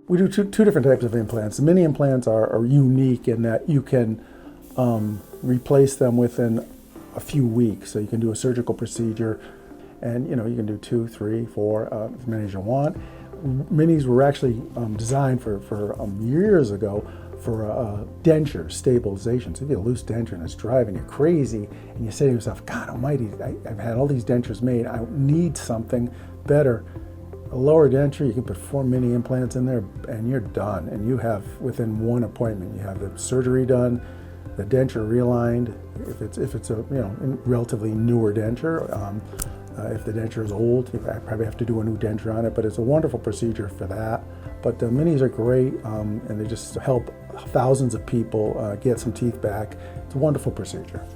We do two different types of implants. The mini implants are unique in that you can replace them within a few weeks. So you can do a surgical procedure, and you can do 2, 3, 4, as many as you want. Minis were actually designed for years ago for denture stabilization. So if you have a loose denture and it's driving you crazy, and you say to yourself, God almighty, I've had all these dentures made, I need something better. A lower denture, you can put 4 mini implants in there and you're done. And you have, within one appointment, you have the surgery done, the denture realigned, if it's a relatively newer denture. If the denture is old, you probably have to do a new denture on it, but it's a wonderful procedure for that. But the minis are great, and they just help thousands of people get some teeth back. It's a wonderful procedure.